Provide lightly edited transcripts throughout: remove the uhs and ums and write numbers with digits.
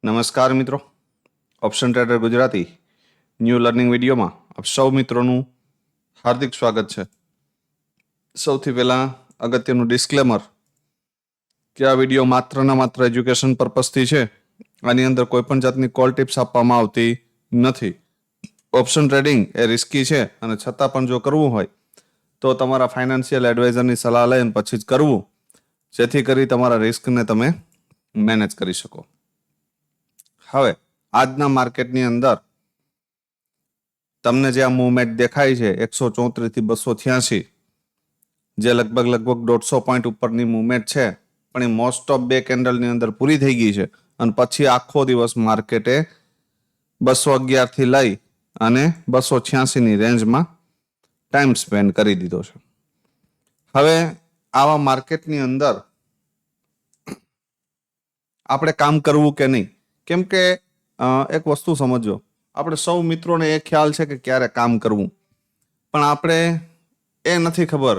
નમસ્કાર મિત્રો, option trader Gujarati new learning વિડીયોમાં આપ સૌ મિત્રોનું હાર્દિક સ્વાગત છે. સૌથી પહેલાં અગત્યનું ડિસ્ક્લેમર કે આ વિડીયો માત્ર એજ્યુકેશન પર્પઝથી છે. આની અંદર કોઈ પણ જાતની કોલ ટિપ્સ આપવામાં આવતી નથી. ઓપ્શન ટ્રેડિંગ એ રિસ્કી છે અને છતાં પણ જો કરવું હોય તો તમારા ફાઇનાન્શિયલ એડવાઇઝરની સલાહ લઈને પછી જ કરવું, જેથી કરી તમારા રિસ્કને તમે મેનેજ કરી શકો. હવે આજના માર્કેટની અંદર તમને જે આ મૂવમેન્ટ દેખાય છે 134 થી 286, જે લગભગ 150 પોઈન્ટ ઉપરની મૂવમેન્ટ છે, પણ એ મોસ્ટ ઓફ બે કેન્ડલની અંદર પૂરી થઈ ગઈ છે અને પછી આખો દિવસ માર્કેટે 211 થી લઈ અને 286ની રેન્જમાં ટાઈમ સ્પેન્ડ કરી દીધો છે. હવે આવા માર્કેટની અંદર આપણે કામ કરવું કે નહીં, કેમ કે એક વસ્તુ સમજો, આપણે સૌ મિત્રોને એ ખ્યાલ છે કે ક્યારે કામ કરવું, પણ આપણે એ નથી ખબર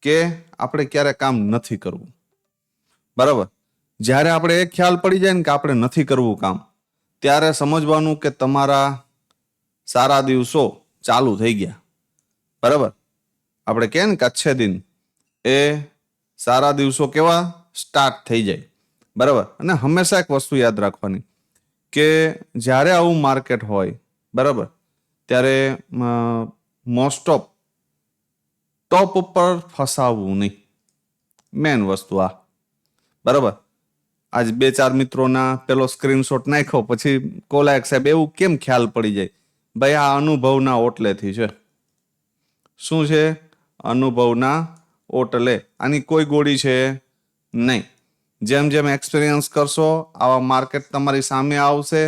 કે આપણે ક્યારે કામ નથી કરવું. બરાબર? જ્યારે આપણે એ ખ્યાલ પડી જાય ને કે આપણે નથી કરવું કામ, ત્યારે સમજવાનું કે તમારા સારા દિવસો ચાલુ થઈ ગયા. બરાબર? આપણે કહે ને કે અચ્છે દિન, એ સારા દિવસો કેવા સ્ટાર્ટ થઈ જાય. બરાબર? અને હંમેશા એક વસ્તુ યાદ રાખવાની કે જ્યારે આવું માર્કેટ હોય, બરાબર, ત્યારે મોસ્ટ ઓફ ટોપ ઉપર ફસાવવું નહીં. મેન વસ્તુ આ. બરાબર? આજ 2-4 મિત્રોના પેલો સ્ક્રીનશોટ નાખ્યો પછી કોલાયક સાહેબ એવું કેમ ખ્યાલ પડી જાય? ભાઈ આ અનુભવના ઓટલેથી છે. શું છે? અનુભવના ઓટલે. આની કોઈ ગોળી છે નહીં. જેમ જેમ એક્સપિરિયન્સ કરશો, આવા માર્કેટ તમારી સામે આવશે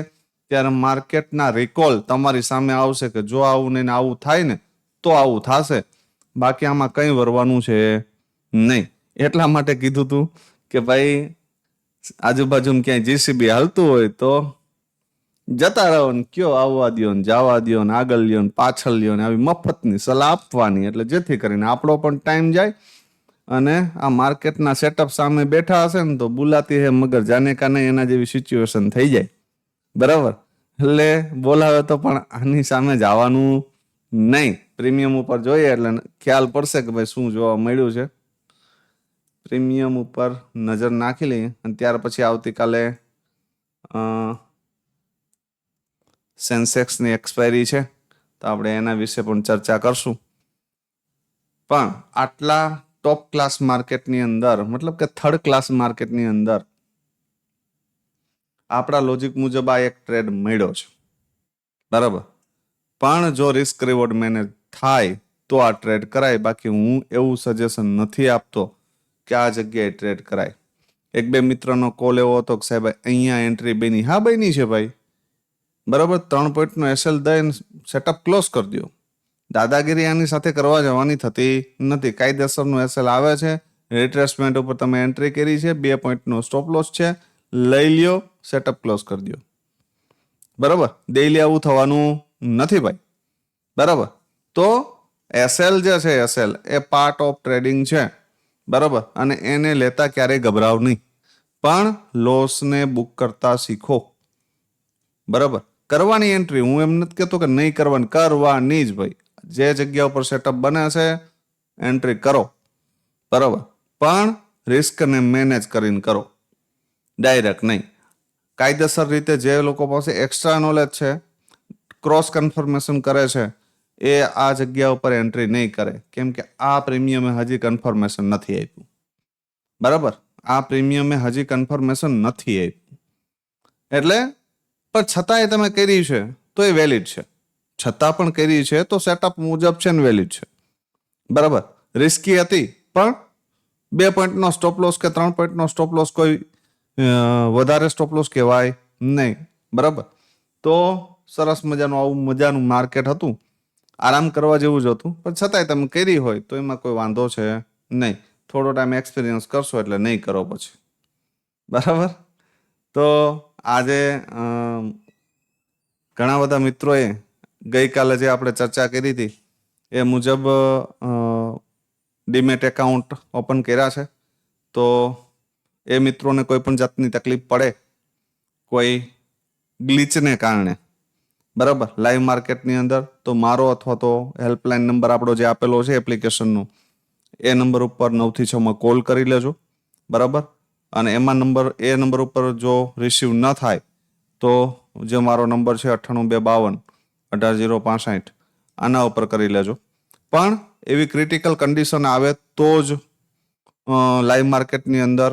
ત્યારે માર્કેટના રિકોલ તમારી સામે આવશે કે જો આવું ને આવું થાય ને તો આવું થશે, બાકી આમાં કંઈ વરવાનું છે નહીં. એટલા માટે કીધું તું કે ભાઈ આજુબાજુમાં ક્યાંય જીસીબી હાલતું હોય તો જતા રહો ને કયો આવવા દો ને જવા દો ને આગળ લ્યો ને પાછળ લ્યો ને, આવી મફતની સલાહ આપવાની, એટલે જેથી કરીને આપણો પણ ટાઈમ જાય અને આ માર્કેટના સેટઅપ સામે બેઠા હશે ને તો બુલાતી હે મગર જાને કા નહીં, એના જેવી સિચ્યુએશન થઈ જાય. બરાબર? એટલે બોલાવે તો પણ આની સામે જવાનું નહીં. પ્રીમિયમ ઉપર જોઈએ એટલે ખ્યાલ પડશે કે ભાઈ શું જોવા મળ્યું છે. પ્રીમિયમ ઉપર નજર નાખી લઈએ અને ત્યાર પછી આવતીકાલે સેન્સેક્સની એક્સપાયરી છે તો આપણે એના વિશે પણ ચર્ચા કરશું. પણ આટલા ટોપ ક્લાસ માર્કેટની અંદર, મતલબ કે થર્ડ ક્લાસ માર્કેટની અંદર આપણા લોજિક મુજબ આ એક ટ્રેડ મળ્યો છે. બરાબર? પણ જો રિસ્ક રિવોર્ડ મેનેજ થાય તો આ ટ્રેડ કરાય, બાકી હું એવું સજેશન નથી આપતો કે આ જગ્યાએ ટ્રેડ કરાય. 1-2 મિત્રનો કોલ એવો હતો કે સાહેબ અહીંયા એન્ટ્રી બની. હા બની છે ભાઈ. બરાબર? 3 પોઈન્ટનો એસએલ દઈને સેટઅપ ક્લોઝ કરી દો. દાદાગીરી આની સાથે કરવા જવાની થતી નથી. કાયદેસરનું એસએલ આવે છે, રિટ્રેસમેન્ટ ઉપર તમે એન્ટ્રી કરી છે, 2 પોઈન્ટનો સ્ટોપ લોસ છે, લઈ લ્યો, સેટઅપ ક્લોઝ કરી દો. બરાબર? ડેઈલી આવું થવાનું નથી ભાઈ. બરાબર? તો એસએલ જે છે, SL A part of trading છે. બરાબર? અને એને લેતા ક્યારેય ગભરાવ નહીં, પણ લોસને બુક કરતા શીખો. બરાબર? કરવાની એન્ટ્રી, હું એમ નથી કહેતો કે નહીં કરવાની, કરવાની જ ભાઈ. જે જગ્યા ઉપર સેટઅપ બને છે એન્ટ્રી કરો. બરાબર? પણ રિસ્કને મેનેજ કરીને કરો, ડાયરેક્ટ નહીં. કાયદેસર રીતે જે લોકો પાસે એક્સ્ટ્રા નોલેજ છે, ક્રોસ કન્ફર્મેશન કરે છે, એ આ જગ્યા ઉપર એન્ટ્રી નહીં કરે, કેમ કે આ પ્રીમિયમે હજી કન્ફર્મેશન નથી આપ્યું. બરાબર? આ પ્રીમિયમે હજી કન્ફર્મેશન નથી આપ્યું. એટલે પણ છતાંય તમે કરી છે તો એ વેલિડ છે. છતાં પણ કરી છે તો સેટઅપ મુજબ છે ને વેલિડ છે. બરાબર? રિસ્કી હતી પણ 2 પોઈન્ટનો સ્ટોપ લોસ કે 3 પોઈન્ટનો સ્ટોપ લોસ કોઈ વધારે સ્ટોપ લોસ કહેવાય નહીં. બરાબર? તો સરસ મજાનું આવું મજાનું માર્કેટ હતું, આરામ કરવા જેવું જ હતું, પણ છતાંય તમે કરી હોય તો એમાં કોઈ વાંધો છે નહીં. થોડો ટાઈમ એક્સપિરિયન્સ કરશો એટલે નહીં કરો પછી. બરાબર? તો આજે ઘણા બધા મિત્રોએ ગઈકાલે જે આપણે ચર્ચા કરી હતી એ મુજબ ડીમેટ એકાઉન્ટ ઓપન કર્યા છે. તો એ મિત્રોને કોઈ પણ જાતની તકલીફ પડે કોઈ ગ્લિચને કારણે, બરાબર, લાઈવ માર્કેટની અંદર, તો મારો અથવા તો હેલ્પલાઇન નંબર આપણો જે આપેલો છે એપ્લિકેશનનો, એ નંબર ઉપર 9 થી 6 કોલ કરી લેજો, બરાબર. અને એમાં એ નંબર ઉપર જો રિસીવ ન થાય તો જે મારો નંબર છે 98 252 18 065, આના ઉપર કરી લેજો. પણ એવી ક્રિટિકલ કન્ડિશન આવે તો જ લાઈવ માર્કેટની અંદર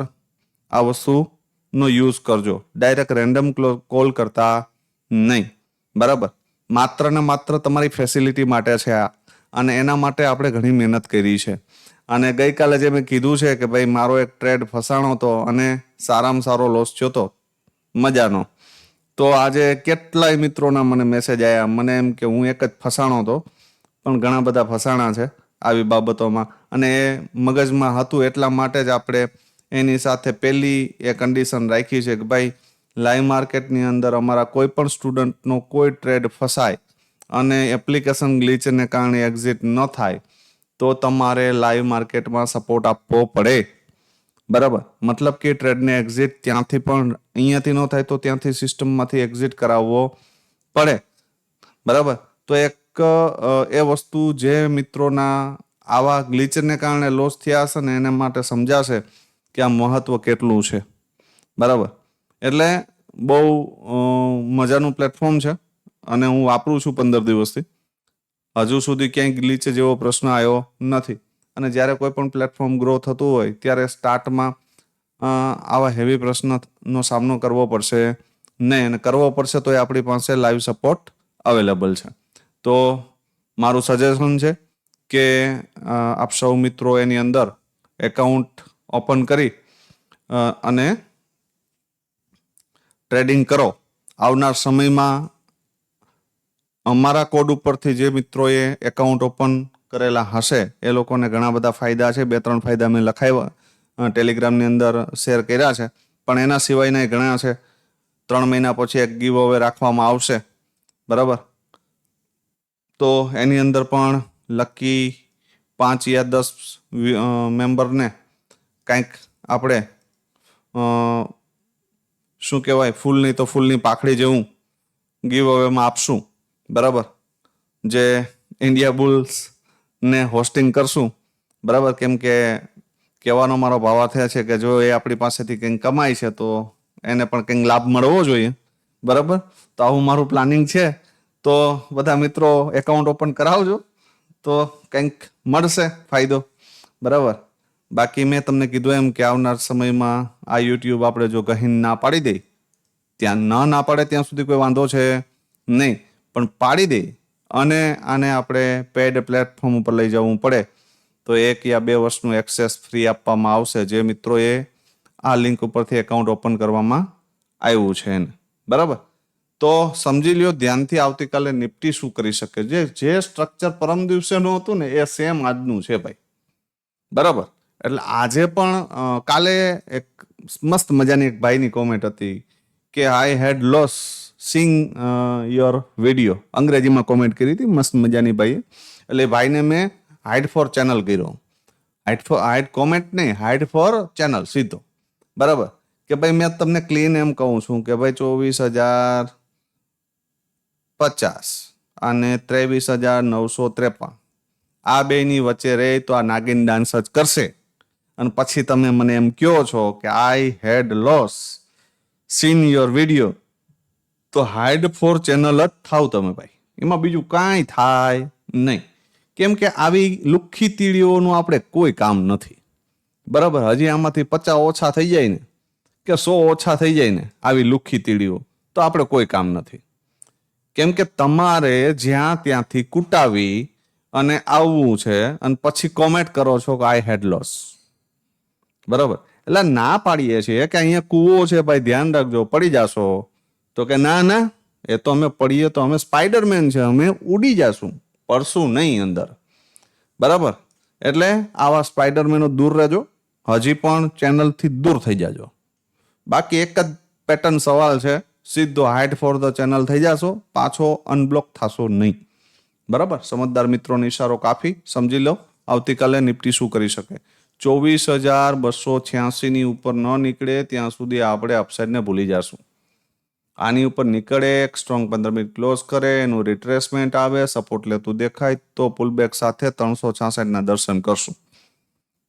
આ વસ્તુનો યુઝ કરજો. ડાયરેક્ટ રેન્ડમ કોલ કરતા નહીં, બરાબર. માત્ર ને માત્ર તમારી ફેસિલિટી માટે છે આ, અને એના માટે આપણે ઘણી મહેનત કરી છે. અને ગઈકાલે જે મેં કીધું છે કે ભાઈ મારો એક ટ્રેડ ફસાણો હતો અને સારામાં સારો લોસ થયો હતો, મજાનો. તો આજે કેટલાય મિત્રોના મને મેસેજ આવ્યા, મને એમ કે હું એક જ ફસાણો હતો, પણ ઘણા બધા ફસાણા છે આવી બાબતોમાં. અને એ મગજમાં હતું એટલા માટે જ આપણે એની સાથે પહેલી એ કન્ડિશન રાખી છે કે ભાઈ લાઈવ માર્કેટની અંદર અમારા કોઈ પણ સ્ટુડન્ટનો કોઈ ટ્રેડ ફસાય અને એપ્લિકેશન ગ્લિચને કારણે એક્ઝિટ ન થાય તો તમારે લાઈવ માર્કેટમાં સપોર્ટ આપવો પડે, બરાબર. મતલબ કે ટ્રેડને એક્ઝિટ ત્યાંથી પણ અહીંયાથી ન થાય તો ત્યાંથી સિસ્ટમમાંથી એક્ઝિટ કરાવવો પડે, બરાબર. તો એક એ વસ્તુ જે મિત્રોના આવા ગ્લિચને કારણે લોસ થયા હશે ને એને માટે સમજાશે કે આ મહત્વ કેટલું છે, બરાબર. એટલે બહુ મજાનું પ્લેટફોર્મ છે અને હું વાપરું છું 15 દિવસથી. હજુ સુધી ક્યાંય ગ્લિચ જેવો પ્રશ્ન આવ્યો નથી. અને જ્યારે કોઈ પણ પ્લેટફોર્મ ગ્રો થતું હોય ત્યારે સ્ટાર્ટમાં આવા હેવી પ્રશ્નનો સામનો કરવો પડશે નહીં, અને કરવો પડશે તો એ આપણી પાસે લાઈવ સપોર્ટ અવેલેબલ છે. તો મારું સજેશન છે કે આપ સૌ મિત્રો એની અંદર એકાઉન્ટ ઓપન કરી અને ટ્રેડિંગ કરો. આવનાર સમયમાં અમારા કોડ ઉપરથી જે મિત્રોએ એકાઉન્ટ ઓપન કરેલા હશે એ લોકોને ઘણા બધા ફાયદા છે. 2-3 ફાયદા મેં લખાવ્યા ટેલિગ્રામની અંદર શેર કર્યા છે, પણ એના સિવાયના ઘણા છે. 3 મહિના પછી એક ગીવ અવે રાખવામાં આવશે, બરાબર. તો એની અંદર પણ લકી 5 યા 10 મેમ્બરને કંઈક આપણે શું કહેવાય, ફૂલની તો ફૂલની પાખડી જેવું ગીવ અવેમાં આપશું, બરાબર. જે ઇન્ડિયા બુલ્સને હોસ્ટિંગ કરશું, બરાબર. કેમ કે કહેવાનો મારો ભાવાર્થ છે કે જો એ આપણી પાસેથી કંઈક કમાય છે તો એને પણ કંઈક લાભ મળવો જોઈએ, બરાબર. તો આવું મારું પ્લાનિંગ છે. તો બધા મિત્રો એકાઉન્ટ ઓપન કરાવજો તો કંઈક મળશે ફાયદો, બરાબર. બાકી મેં તમને કીધું એમ કે આવનાર સમયમાં આ યુટ્યુબ આપણે જો કહીને ના પાડી દે, ત્યાં ના પાડે ત્યાં સુધી કોઈ વાંધો છે નહીં, પણ પાડી દે અને આને આપણે પેડ પ્લેટફોર્મ ઉપર લઈ જવું પડે તો 1 યા 2 વર્ષનું એક્સેસ ફ્રી આપવામાં આવશે જે મિત્રોએ આ લિંક ઉપરથી એકાઉન્ટ ઓપન કરવામાં આવ્યું છે એને, બરાબર. તો સમજી લ્યો ધ્યાનથી, આવતીકાલે નિફ્ટી શું કરી શકે. જે સ્ટ્રક્ચર પરમ દિવસેનું હતું ને એ સેમ આજનું છે ભાઈ, બરાબર. એટલે આજે પણ કાલે એક મસ્ત મજાની એક ભાઈની કોમેન્ટ હતી કે આઈ head loss Singh your video, અંગ્રેજીમાં કોમેન્ટ કરી હતી મસ્ત મજાની ભાઈએ. એટલે ભાઈને મેં હાઇડ ફોર ચેનલ કર્યો. હાઇડ કોમેન્ટ નહીં, હાઇડ ફોર ચેનલ સીધો, બરાબર. કે ભાઈ મેં તમને ક્લીન એમ કહું છું કે ભાઈ 24,050 અને 23,953 આ બેની વચ્ચે રહે તો આ નાગિન ડાન્સ જ કરશે. અને પછી તમે મને એમ કહો છો કે આઈ head loss scene your video, તો હાઇડ ફોર ચેનલ જ થાવ તમે ભાઈ, એમાં બીજું કાંઈ થાય નહીં. કેમ કે આવી લુખ્ખી તીડીઓનું આપણે કોઈ કામ નથી, બરાબર. હજી આમાંથી 50 ઓછા થઈ જાય ને કે 100 ઓછા થઈ જાય ને આવી લુખ્ખી તીડીઓ, તો આપણે કોઈ કામ નથી. કેમ કે તમારે જ્યાં ત્યાંથી કૂટાવી અને આવવું છે અને પછી કોમેન્ટ કરો છો કે આઈ હેડ લોસ, બરાબર. એટલે ના પાડીએ છીએ કે અહીંયા કૂવો છે ભાઈ, ધ્યાન રાખજો પડી જાશો. તો કે ના એ તો અમે પડીએ તો અમે સ્પાઈડરમેન છે, અમે ઉડી જાશું, પડશું નહીં અંદર, બરાબર. એટલે આવા સ્પાઈડરમેનો દૂર રહેજો, હજી પણ ચેનલથી દૂર થઈ જાજો. બાકી એક જ પેટર્ન સવાલ છે, સીધો હાઇડ ફોર ધ ચેનલ થઈ જશો, પાછો અનબ્લોક થશો નહીં, બરાબર. સમજદાર મિત્રોનો ઈશારો કાફી. સમજી લો આવતીકાલે નિફ્ટી શું કરી શકે. 24,286 ની ઉપર ન નીકળે ત્યાં સુધી આપણે અપસાઇડને ભૂલી જશું, આની ઉપર નીકળે, એક સ્ટ્રોંગ 15 મિનિટ ક્લોઝ કરે, એનું રિટ્રેસમેન્ટ આવે, સપોર્ટ લેતું દેખાય તો પુલબેક સાથે 366 દર્શન કરશું,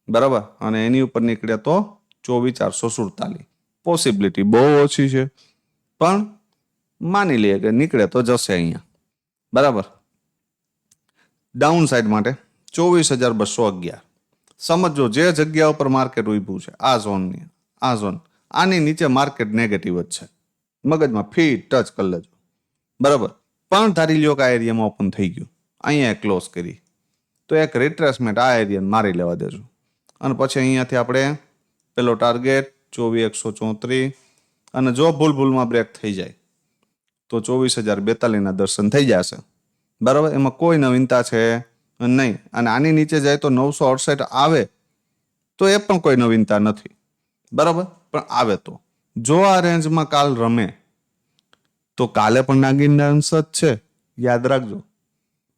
બરાબર. અને એની ઉપર નીકળે તો 24,447. પોસિબિલિટી બહુ ઓછી છે, પણ માની લઈએ કે નીકળે તો જશે અહીંયા, બરાબર. ડાઉન સાઈડ માટે 24,211. સમજો જે જગ્યા ઉપર માર્કેટ ઉભું છે, આ ઝોન, આની નીચે માર્કેટ નેગેટિવ જ છે, મગજમાં ફીટ ટચ કરી લેજો, બરાબર. પણ ધારી લ્યો કે આ એરિયામાં ઓપન થઈ ગયું, અહીંયા ક્લોઝ કરી, તો એક રિટ્રેસમેન્ટ આ એરિયાને મારી લેવા દેજો. અને પછી અહીંયાથી આપણે પેલો ટાર્ગેટ 24,134, અને જો ભૂલમાં બ્રેક થઈ જાય તો 24,042 દર્શન થઈ જશે, બરાબર. એમાં કોઈ નવીનતા છે નહીં. અને આની નીચે જાય તો 968 આવે તો એ પણ કોઈ નવીનતા નથી, બરાબર. પણ આવે તો જો આ રેન્જમાં કાલ રમે તો કાલે પણ નાગિનના અંશ જ છે, યાદ રાખજો.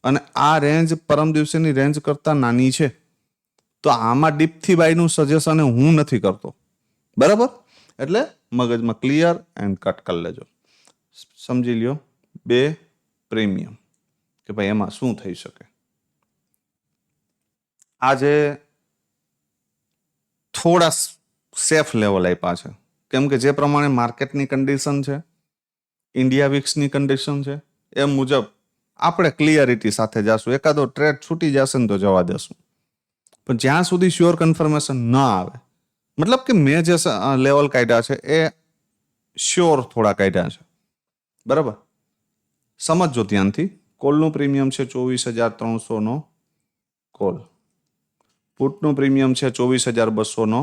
અને આ રેન્જ પરમ દિવસેની રેન્જ કરતા નાની છે, તો આમાં ડીપથી બાયનું સજેશન હું નથી કરતો, બરાબર. એટલે મગજમાં ક્લિયર એન્ડ કટ કરી લેજો. સમજી લ્યો 2 પ્રીમિયમ કે ભાઈ એમાં શું થઈ શકે. આજે થોડા સેફ લેવલ આપ્યા છે, કેમ કે જે પ્રમાણે માર્કેટની કન્ડિશન છે, ઇન્ડિયા વિક્સની કન્ડિશન છે, એ મુજબ આપણે ક્લિયરિટી સાથે જાશું. એકાદો ટ્રેડ છૂટી જશે ને તો જવા દેશું, પણ જ્યાં સુધી શ્યોર કન્ફર્મેશન ન આવે, મતલબ કે મેં જે લેવલ કાઢ્યા છે એ શ્યોર થોડા કાઢ્યા છે, બરાબર. સમજજો ધ્યાનથી. કોલનું પ્રીમિયમ છે 24,300 કોલ, પુટનું પ્રીમિયમ છે 24,200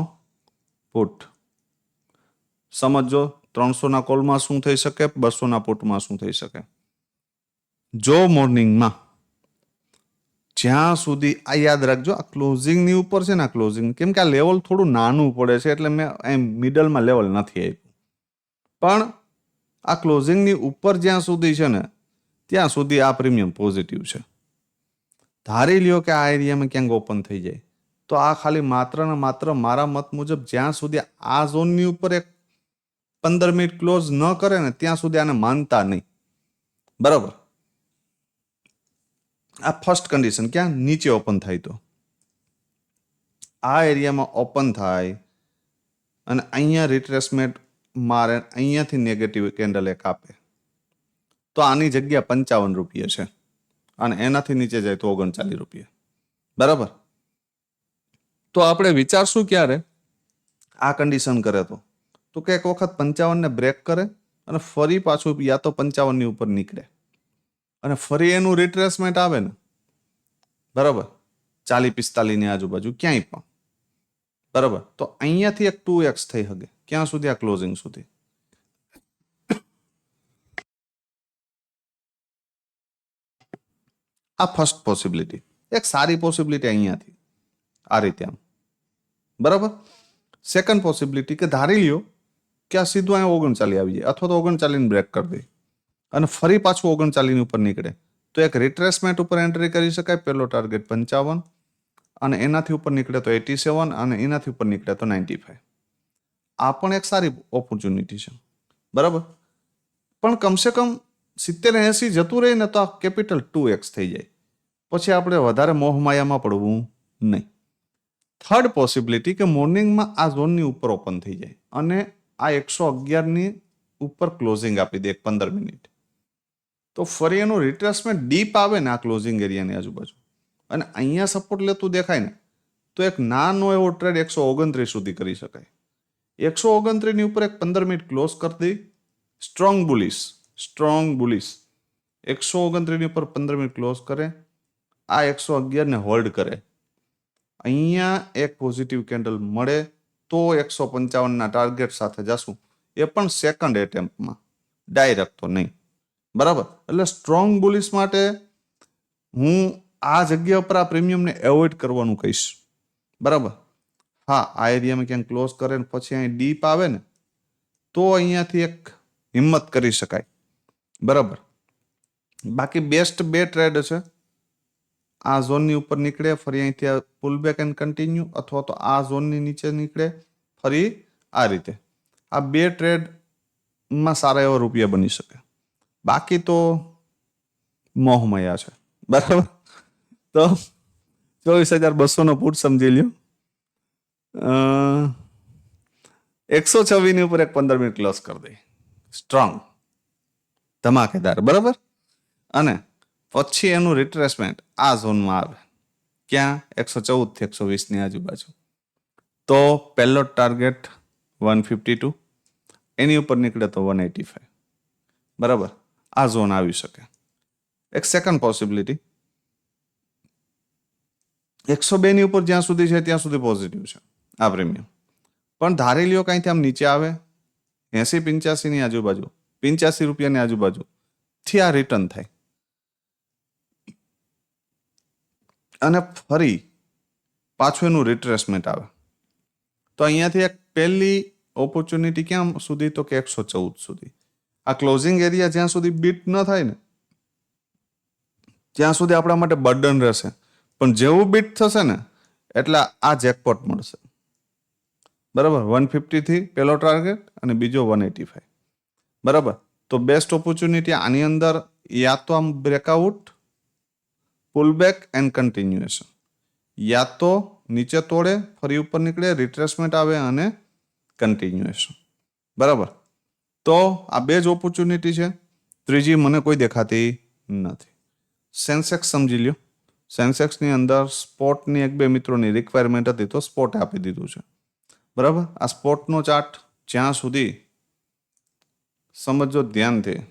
પુટ. સમજો 300 કોલમાં શું થઈ શકે, 200 પુટમાં શું થઈ શકે. જો મોર્નિંગમાં જ્યાં સુધી આ યાદ રાખજો, આ ક્લોઝિંગની ઉપર છે ને, આ ક્લોઝિંગ, કેમ કે આ લેવલ થોડું નાનું પડે છે એટલે મેં મિડલમાં લેવલ નથી આપ્યું, પણ આ ક્લોઝિંગની ઉપર જ્યાં સુધી છે ને ત્યાં સુધી આ પ્રીમિયમ પોઝિટિવ છે. ધારી લ્યો કે આ એરિયામાં ક્યાંક ઓપન થઈ જાય તો આ ખાલી માત્ર ને માત્ર મારા મત મુજબ જ્યાં સુધી આ ઝોનની ઉપર એક 15 મિનિટ ક્લોઝ ન કરે ને ત્યાં સુધી આને માનતા નહીં, બરાબર. આ ફર્સ્ટ કન્ડિશન. ક્યાં નીચે ઓપન થાય તો આ એરિયામાં ઓપન થાય અને અહીંયા રિટ્રેસમેન્ટ મારે, અહીંયાથી નેગેટિવ કેન્ડલ એક આપે તો આની જગ્યા 55 રૂપિયા છે, અને એનાથી નીચે જાય તો 39 રૂપિયા, બરાબર. તો આપણે વિચારશું ક્યારે આ કન્ડિશન કરે તો કે એક વખત 55 ને બ્રેક કરે અને ફરી પાછું યા તો 55 ની ઉપર નીકળે અને ફરી એનું રિટ્રેસમેન્ટ આવે ને, બરાબર, 40-45 ની આજુબાજુ ક્યાંય પણ, બરાબર. તો અહીંયાથી એક 2x થઈ શકે. ક્યાં સુધી? આ ક્લોઝિંગ સુધી. આ ફર્સ્ટ પોસિબિલિટી. એક સારી પોસિબિલિટી અહીંયાથી આ રીતે આમ, બરાબર. સેકન્ડ પોસિબિલિટી કે ધારી લ્યો કે આ સીધું અહીંયા 39 આવી જાય અથવા તો 39 ને બ્રેક કરી દે અને ફરી પાછું 39 ની ઉપર નીકળે તો એક રિટ્રેસમેન્ટ ઉપર એન્ટ્રી કરી શકાય. પેલો ટાર્ગેટ 55 અને એનાથી ઉપર નીકળે તો 87 અને એનાથી ઉપર નીકળે તો 95. આ પણ એક સારી ઓપોર્ચ્યુનિટી છે, બરાબર. પણ કમસે કમ 70-80 જતું રહે ને તો આ કેપિટલ 2x થઈ જાય. પછી આપણે વધારે મોહમાયામાં પડવું નહીં. થર્ડ પોસિબિલિટી કે મોર્નિંગમાં આ ઝોનની ઉપર ઓપન થઈ જાય અને આ 111 ની ઉપર ક્લોઝિંગ આપી દે 15 મિનિટ, તો ફરી એનું રિટ્રેસમેન્ટ ડીપ આવે ને આ ક્લોઝિંગ એરિયાની આજુબાજુ અને અહીંયા સપોર્ટ લેતું દેખાય ને તો એક નાનો એવો ટ્રેડ 129 સુધી કરી શકાય. 129 ની ઉપર એક 15 મિનિટ ક્લોઝ કરી દઈ, સ્ટ્રોંગ બુલિશ 129 ની ઉપર 15 મિનિટ ક્લોઝ કરે, આ 111 ને હોલ્ડ કરે, અહીંયા એક પોઝિટિવ કેન્ડલ મળે તો 155 ના ટાર્ગેટ સાથે જશું, એ પણ સેકન્ડ એટેમ્પમાં, ડાયરેક્ટ તો નહીં, બરાબર. એટલે સ્ટ્રોંગ બુલિશ માટે હું આ જગ્યા પર આ પ્રીમિયમને એવોઇડ કરવાનું કહીશ, બરાબર. હા, આ એરિયામાં ક્યાંક ક્લોઝ કરે ને પછી અહીં ડીપ આવે ને તો અહીંયાથી એક હિંમત કરી શકાય, બરાબર. બાકી બેસ્ટ 2 ટ્રેડ છે. આ ઝોનની ઉપર નીકળે ફરી અહીંથી પુલ બેક એન્ડ કન્ટિન્યુ, અથવા તો આ ઝોનની નીચે નીકળે ફરી આ રીતે. આ 2 ટ્રેડ માં સારા એવા રૂપિયા બની શકે. બાકી તો મોહમયા છે. બરાબર. તો 24,200 પુટ સમજી લ્યો. 126 ની ઉપર એક 15 મિનિટ ક્લોઝ કરી દે. સ્ટ્રોંગ, ધમાકેદાર. બરાબર. અને પછી એનું રિટ્રેસમેન્ટ આ ઝોનમાં આવે. ક્યાં? 114 થી 120 ની આજુબાજુ. તો પહેલો ટાર્ગેટ 152, એની ઉપર નીકળે તો 185. બરાબર. આ ઝોન આવી શકે. એક સેકન્ડ પોસિબિલિટી, 102 ની ઉપર જ્યાં સુધી છે ત્યાં સુધી પોઝિટિવ છે આ પ્રીમિયમ. પણ ધારી લ્યો કાંઈથી આમ નીચે આવે 80-85 ની આજુબાજુ, 85 રૂપિયાની આજુબાજુ થી આ રિટર્ન થાય અને ફરી પાછું એનું રિટ્રેસમેન્ટ આવે. તો અહીંયાથી એક પહેલી ઓપોર્ચ્યુનિટી ક્યાં સુધી? તો કે 114 સુધી. આ ક્લોઝિંગ એરિયા જ્યાં સુધી બીટ ન થાય ને ત્યાં સુધી આપણા માટે બર્ડન રહેશે. પણ જેવું બીટ થશે ને એટલે આ જેકપોટ મળશે. બરાબર. 150 થી પહેલો ટાર્ગેટ અને બીજો 185. બરાબર. તો બેસ્ટ ઓપોર્ચ્યુનિટી આની અંદર યા તો આમ બ્રેકઆઉટ, પુલબેક એન્ડ કન્ટિન્યુએશન, યા તો નીચે તોડે ફરી ઉપર નીકળે, રિટ્રેસમેન્ટ આવે અને કન્ટિન્યુએશન. બરાબર. તો આ બે જ ઓપોર્ચ્યુનિટી છે. ત્રીજી મને કોઈ દેખાતી નથી. સેન્સેક્સ સમજી લ્યો. સેન્સેક્સની અંદર સ્પોટની એક બે મિત્રોની રિક્વાયરમેન્ટ હતી તો સ્પોટ આપી દીધું છે. બરાબર. આ સ્પોટનો ચાર્ટ જ્યાં સુધી સમજો ધ્યાનથી,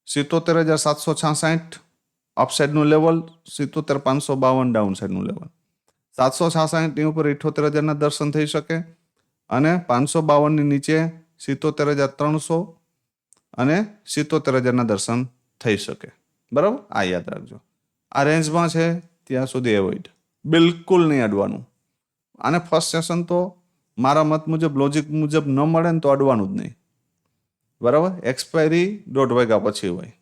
77,766 અપસાઇડનું લેવલ, 77,552 ડાઉનસાઇડનું લેવલ. 766 ની ઉપર 78,000ના દર્શન થઈ શકે અને 552 ની નીચે 77,300 અને 77,000ના દર્શન થઈ શકે. બરાબર. આ યાદ રાખજો. આ રેન્જમાં છે ત્યાં સુધી એવોઇડ, બિલકુલ નહીં અડવાનું. આને ફર્સ્ટ સેશન તો મારા મત મુજબ, લોજિક મુજબ ન મળે ને તો અડવાનું જ નહીં. બરાબર. એક્સપાયરી 1:30 વાગ્યા પછી હોય,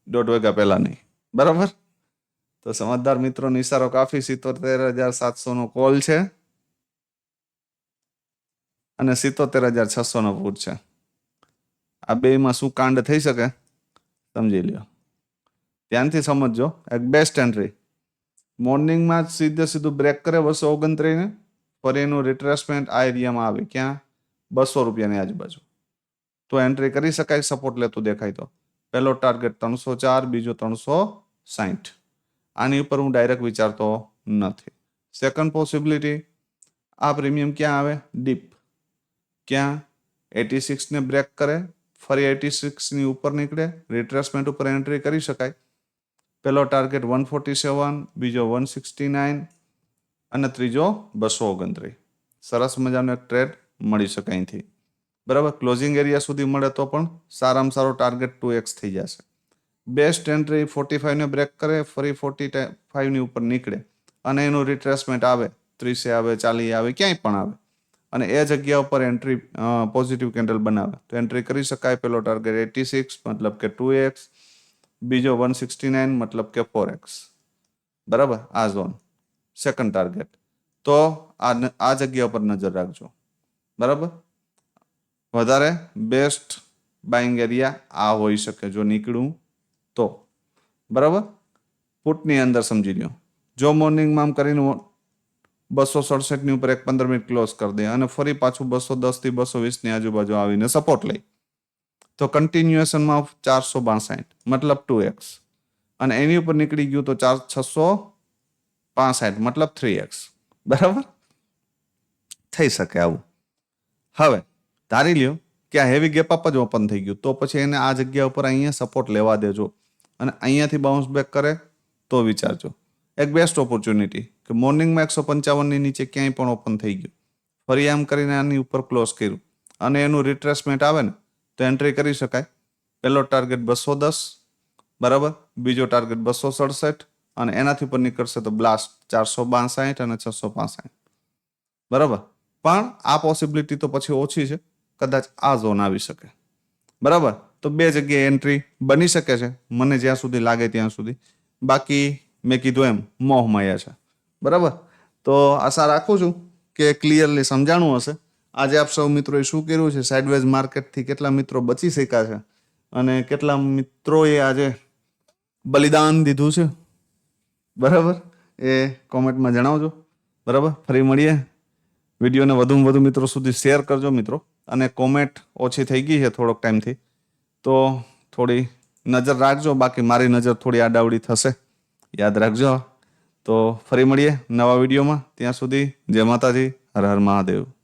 1:30 વાગ્યા પહેલા નહીં. બરાબર. તો સમજદાર મિત્રોનો ઈશારો કાફી. 77,700 કોલ છે અને 77,600 પુટ છે. આ બેમાં શું કાંડ થઈ શકે સમજી લ્યો. ધ્યાનથી સમજજો. એક બેસ્ટ એન્ટ્રી મોર્નિંગમાં સીધું બ્રેક કરે 229 ને, ફરી એનું રિટ્રેસમેન્ટ આ એરિયામાં આવે. ક્યાં? 200 રૂપિયાની આજુબાજુ. તો એન્ટ્રી કરી શકાય સપોર્ટ લેતું દેખાય તો. પહેલો ટાર્ગેટ 304, બીજો 360. આની ઉપર હું ડાયરેક્ટ વિચારતો નથી. સેકન્ડ પોસિબિલિટી, આ પ્રીમિયમ ક્યાં આવે? ડીપ. ક્યાં? 86 ને બ્રેક કરે, ફરી 86 ની ઉપર નીકળે, રિટ્રેસમેન્ટ ઉપર એન્ટ્રી કરી શકાય. પહેલો ટાર્ગેટ 147, બીજો 169 અને ત્રીજો 229. સરસ મજાનો એક ટ્રેડ મળી શકે અહીંથી. બરાબર. ક્લોઝિંગ એરિયા સુધી મળે તો પણ સારામાં સારો ટાર્ગેટ 2x થઈ જશે. બેસ્ટ એન્ટ્રી 45 ને બ્રેક કરે, ફરી 45 ની ઉપર નીકળે અને એનું રિટ્રેસમેન્ટ આવે, 30 આવે, 40 આવે, ક્યાંય પણ આવે અને એ જગ્યા ઉપર એન્ટ્રી પોઝિટિવ કેન્ડલ બનાવે તો એન્ટ્રી કરી શકાય. પેલો ટાર્ગેટ 86 મતલબ કે 2x, બીજો 169 મતલબ કે 4x. બરાબર. આ ઝોન સેકન્ડ ટાર્ગેટ. તો આ જગ્યા ઉપર નજર રાખજો. બરાબર. વધારે બેસ્ટ બાઇંગ એરિયા આ હોઈ શકે જો નીકળું તો. બરાબર. પુટની અંદર સમજી લો. જો મોર્નિંગમાં આમ કરીને 267 ની ઉપર એક 15 મિનિટ ક્લોઝ કરી દે અને ફરી પાછું 210 થી 220 ની આજુબાજુ આવીને સપોર્ટ લઈ તો કન્ટિન્યુએશનમાં 462 મતલબ 2x અને એની ઉપર નીકળી ગયું તો 665 મતલબ 3x. બરાબર. થઈ શકે આવું. હવે ધારી લ્યો કે આ હેવી ગેપ અપ જ ઓપન થઈ ગયું તો પછી એને આ જગ્યા ઉપર અહીંયા સપોર્ટ લેવા દેજો અને અહીંયાથી બાઉન્સ બેક કરે તો વિચારજો. એક બેસ્ટ ઓપોર્ચ્યુનિટી કે મોર્નિંગમાં 155 ની નીચે ક્યાંય પણ ઓપન થઈ ગયું, ફરી આમ કરીને આની ઉપર ક્લોઝ કર્યું અને એનું રિટ્રેસમેન્ટ આવે ને તો એન્ટ્રી કરી શકાય. પહેલો ટાર્ગેટ 210. બરાબર. બીજો ટાર્ગેટ 267 અને એનાથી ઉપર નીકળશે તો બ્લાસ્ટ 462 અને 665. બરાબર. પણ આ પોસિબિલિટી તો પછી ઓછી છે, કદાચ આ ઝોન આવી શકે. બરાબર. તો બે જગ્યાએ એન્ટ્રી બની શકે છે મને જ્યાં સુધી લાગે ત્યાં સુધી. બાકી મેં કીધું એમ મોહમાયા છે. બરાબર. તો આશા રાખું છું કે ક્લિયરલી સમજાણું હશે આજે આપ સૌ મિત્રોએ શું કર્યું છે, સાઇડવેઝ માર્કેટથી કેટલા મિત્રો બચી શક્યા છે અને કેટલા મિત્રોએ આજે બલિદાન દીધું છે, બરાબર, એ કોમેન્ટમાં જણાવજો. બરાબર, ફરી મળીએ. વિડીયોને વધુમાં વધુ મિત્રો સુધી શેર કરજો મિત્રો. અને કોમેન્ટ ઓછી થઈ ગઈ છે થોડોક ટાઈમથી, તો થોડી નજર રાખજો. બાકી મારી નજર થોડી આડાવડી થશે, યાદ રાખજો. તો ફરી મળીએ નવા વિડીયોમાં. ત્યાં સુધી જય માતાજી, હર હર મહાદેવ.